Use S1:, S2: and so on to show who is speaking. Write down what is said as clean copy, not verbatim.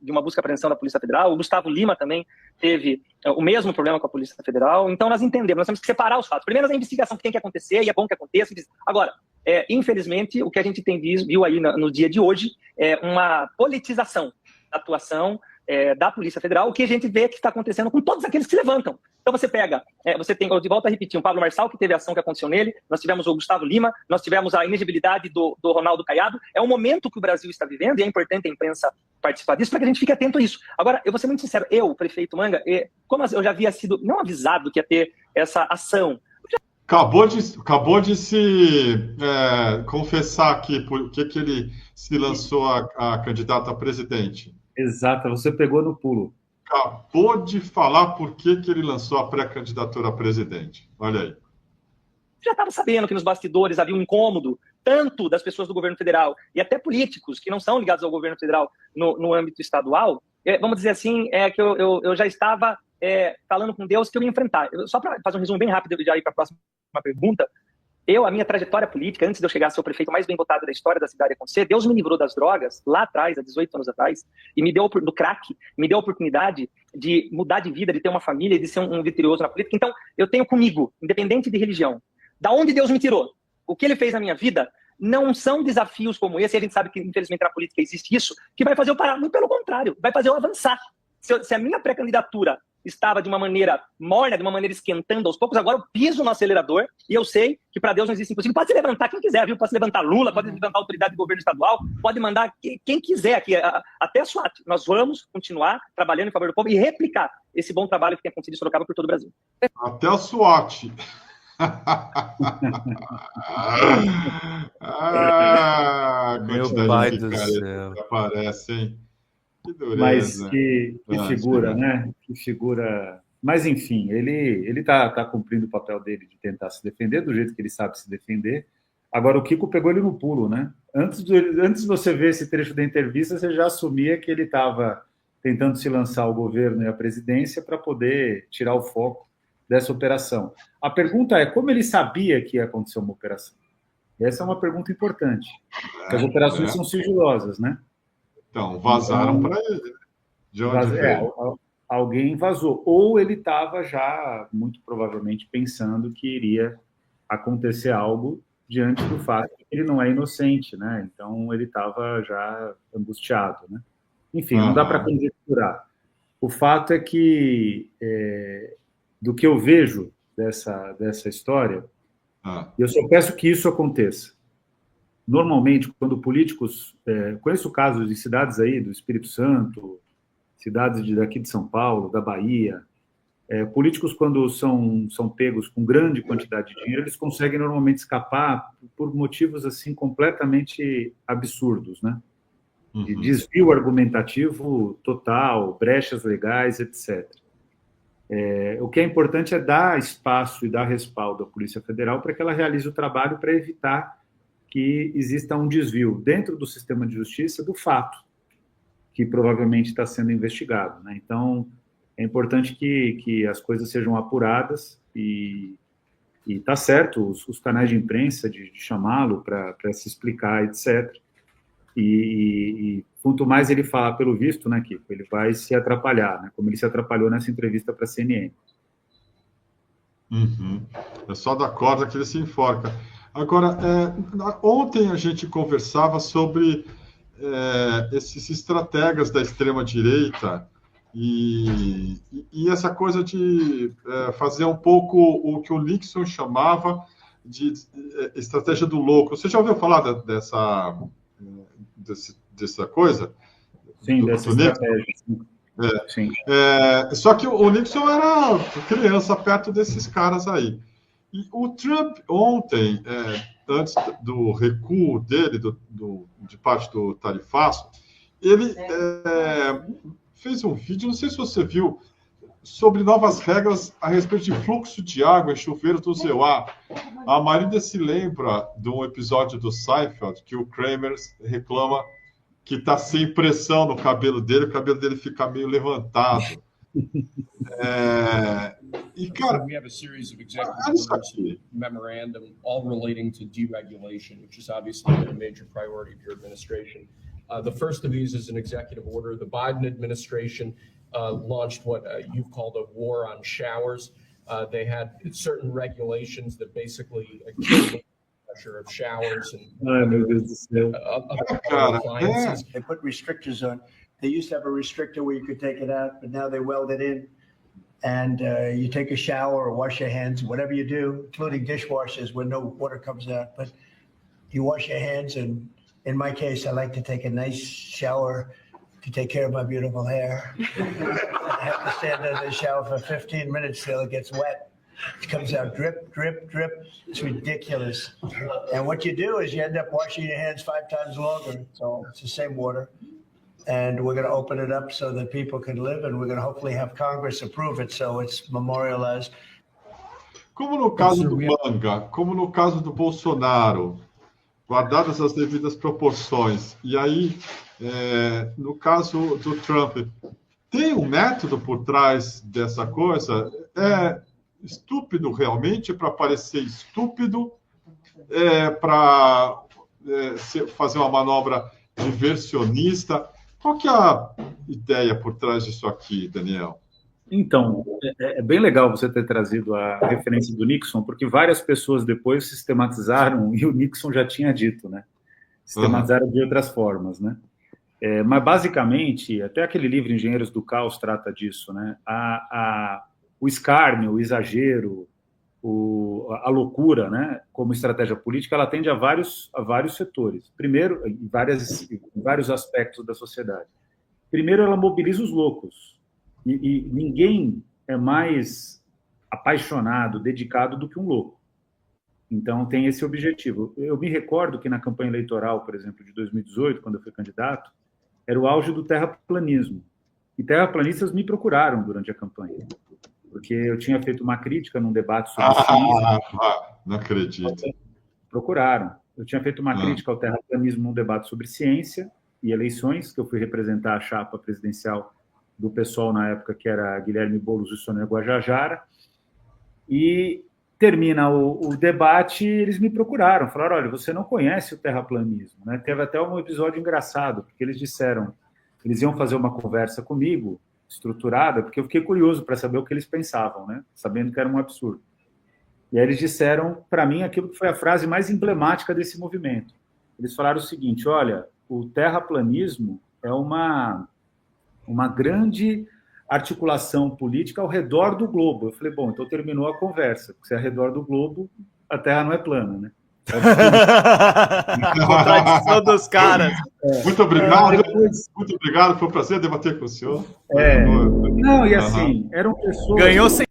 S1: de uma busca e apreensão da Polícia Federal. O Gustavo Lima também teve o mesmo problema com a Polícia Federal. Então, nós entendemos, nós temos que separar os fatos. Primeiro, a investigação que tem que acontecer, e é bom que aconteça. Agora, infelizmente, o que a gente viu aí no dia de hoje é uma politização da atuação da Polícia Federal, o que a gente vê que está acontecendo com todos aqueles que se levantam. Então você pega, você tem, de volta a repetir, o Pablo Marçal, que teve a ação que aconteceu nele, nós tivemos o Gustavo Lima, nós tivemos a inegibilidade do Ronaldo Caiado. É um momento que o Brasil está vivendo e é importante a imprensa participar disso para que a gente fique atento a isso. Agora, eu vou ser muito sincero, o prefeito Manga, como eu já havia sido, não avisado que ia ter essa ação.
S2: Acabou de se confessar aqui por que ele se lançou a candidato a presidente.
S3: Exato, você pegou no pulo.
S2: Acabou de falar por que ele lançou a pré-candidatura a presidente. Olha aí.
S1: Já estava sabendo que nos bastidores havia um incômodo, tanto das pessoas do governo federal e até políticos que não são ligados ao governo federal no âmbito estadual. Vamos dizer assim, que eu já estava falando com Deus que eu ia enfrentar. Só para fazer um resumo bem rápido e já ir para a próxima pergunta. A minha trajetória política, antes de eu chegar a ser o prefeito mais bem votado da história da cidade acontecer, Deus me livrou das drogas, lá atrás, há 18 anos atrás, e me deu do crack, me deu a oportunidade de mudar de vida, de ter uma família e de ser um vitorioso na política. Então, eu tenho comigo, independente de religião, da onde Deus me tirou, o que ele fez na minha vida, não são desafios como esse, e a gente sabe que, infelizmente, na política existe isso, que vai fazer eu parar, muito pelo contrário, vai fazer eu avançar. Se a minha pré-candidatura estava de uma maneira morna, de uma maneira esquentando aos poucos, agora eu piso no acelerador e eu sei que para Deus não existe impossível. Pode se levantar quem quiser, viu? Pode se levantar Lula, pode levantar a autoridade do governo estadual, pode mandar quem quiser aqui, até a SWAT. Nós vamos continuar trabalhando em favor do povo e replicar esse bom trabalho que tem acontecido em Sorocaba por todo o Brasil.
S2: Até a SWAT.
S4: Meu pai do céu.
S2: Que aparece, hein? Que dureza.
S3: Mas que figura, né? Que figura. Mas, enfim, ele tá cumprindo o papel dele de tentar se defender do jeito que ele sabe se defender. Agora, o Kiko pegou ele no pulo, né? Antes de você ver esse trecho da entrevista, você já assumia que ele estava tentando se lançar ao governo e à presidência para poder tirar o foco dessa operação. A pergunta é, como ele sabia que ia acontecer uma operação? Essa é uma pergunta importante. Porque as operações são sigilosas, né?
S2: Então, vazaram para ele. De onde veio?
S3: Alguém vazou. Ou ele estava já, muito provavelmente, pensando que iria acontecer algo diante do fato que ele não é inocente, né? Então, ele estava já angustiado, né? Enfim, não dá para conjecturar. O fato é que, do que eu vejo dessa história, eu só peço que isso aconteça. Normalmente, quando políticos... conheço casos de cidades aí, do Espírito Santo, cidades daqui de São Paulo, da Bahia. Políticos, quando são pegos com grande quantidade de dinheiro, eles conseguem normalmente escapar por motivos assim completamente absurdos, né? De desvio argumentativo total, brechas legais, etc. O que é importante é dar espaço e dar respaldo à Polícia Federal para que ela realize o trabalho para evitar que exista um desvio dentro do sistema de justiça do fato que provavelmente está sendo investigado, né? Então, é importante que as coisas sejam apuradas e está certo os canais de imprensa de chamá-lo para se explicar, etc. E quanto mais ele falar, pelo visto, né, Kiko, ele vai se atrapalhar, né, como ele se atrapalhou nessa entrevista para a CNN.
S2: É só da corda que ele se enforca. Agora, ontem a gente conversava sobre esses estrategas da extrema-direita e essa coisa de fazer um pouco o que o Nixon chamava de estratégia do louco. Você já ouviu falar dessa coisa?
S3: Sim, dessa estratégia.
S2: Sim. Só que o Nixon era criança perto desses caras aí. E o Trump, ontem, antes do recuo dele, de parte do tarifaço, ele fez um vídeo, não sei se você viu, sobre novas regras a respeito de fluxo de água em chuveiros do Zeuá. A Marília se lembra de um episódio do Seinfeld que o Kramer reclama que está sem pressão no cabelo dele, o cabelo dele fica meio levantado. E, cara,
S5: we have a series of executive orders memorandum all relating to deregulation, which has obviously been a major priority of your administration. The first of these is an executive order. The Biden administration launched what you've called a war on showers. They had certain regulations that basically killed the pressure of showers and other appliances.
S6: They put restrictors on. They used to have a restrictor where you could take it out, but now they weld it in. And you take a shower or wash your hands, whatever you do, including dishwashers where no water comes out. But you wash your hands, and in my case, I like to take a nice shower to take care of my beautiful hair. I have to stand under the shower for 15 minutes till it gets wet. It comes out drip, drip, drip. It's ridiculous. And what you do is you end up washing your hands 5 times longer. So it's the same water. And we're going to open it up so that people can live, and we're going to hopefully have Congress approve it so it's memorialized.
S2: Como no caso do Manga, como no caso do Bolsonaro, guardadas as devidas proporções, e aí, no caso do Trump, tem um método por trás dessa coisa? É estúpido realmente para parecer estúpido, para fazer uma manobra diversionista? Qual que é a ideia por trás disso aqui, Daniel?
S3: Então, é bem legal você ter trazido a referência do Nixon, porque várias pessoas depois sistematizaram, e o Nixon já tinha dito, né? Sistematizaram de outras formas, né? Mas, basicamente, até aquele livro Engenheiros do Caos trata disso, né? O escárnio, o exagero, a loucura, né? Como estratégia política, ela atende a vários setores. Primeiro, em vários aspectos da sociedade. Primeiro, ela mobiliza os loucos. E ninguém é mais apaixonado, dedicado do que um louco. Então, tem esse objetivo. Eu me recordo que na campanha eleitoral, por exemplo, de 2018, quando eu fui candidato, era o auge do terraplanismo. E terraplanistas me procuraram durante a campanha, porque eu tinha feito uma crítica num debate sobre ciência.
S2: Não acredito.
S3: Procuraram. Eu tinha feito uma crítica ao terraplanismo num debate sobre ciência e eleições, que eu fui representar a chapa presidencial do PSOL na época, que era Guilherme Boulos e Sônia Guajajara. E termina o debate, eles me procuraram, falaram, olha, você não conhece o terraplanismo, né? Teve até um episódio engraçado, porque eles disseram, eles iam fazer uma conversa comigo, estruturada, porque eu fiquei curioso para saber o que eles pensavam, né? Sabendo que era um absurdo. E aí eles disseram para mim aquilo que foi a frase mais emblemática desse movimento. Eles falaram o seguinte, olha, o terraplanismo é uma grande articulação política ao redor do globo. Eu falei, bom, então terminou a conversa, porque se é ao redor do globo, a Terra não é plana, né?
S4: Contradição dos caras.
S2: Muito obrigado. Muito obrigado. Foi um prazer debater com o senhor.
S3: Não, e assim, eram pessoas...
S4: Ganhou sem